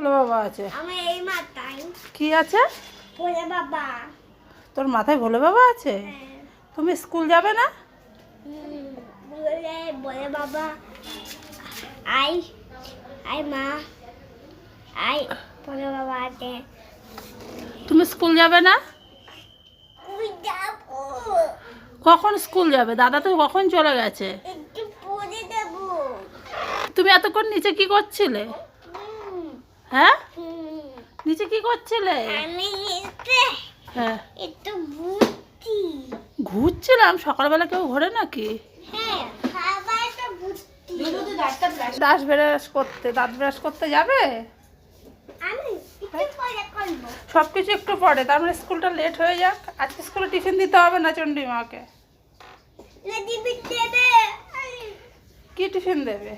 ভোলে বাবা আছে? আমার এই মাথায় কি আছে? ভোলে বাবা। তোর মাথায় ভোলে বাবা আছে? হ্যাঁ। তুমি স্কুল যাবে না? ভোলে ভোলে বাবা আই আই মা আই ভোলে বাবা আছে। তুমি স্কুল যাবে না? ওই যাবো, কখন স্কুল যাবে? দাদা তো কখন চলে গেছে। একটু পরে যাবো। তুমি এতক্ষণ নিচে কি করছিলে? হুম, হ্যাঁ, হুম। নিচে কি করছিলে? আমি এসে হ্যাঁ, একটু বুঝছি। ঘুরছিলাম। সকালবেলা কেউ ঘোরে নাকি? হ্যাঁ, খাবার তো বুঝছি। দাঁত ব্রাশ করতে যাবে? আমি একটু পরে করবো। সব কিছু একটু পরে, তার মানে স্কুলটা লেট হয়ে যাক। আজকে স্কুলে টিফিন দিতে হবে না চন্ডিমাকে? নদী বিদ্যাবে কি টিফিন দেবে?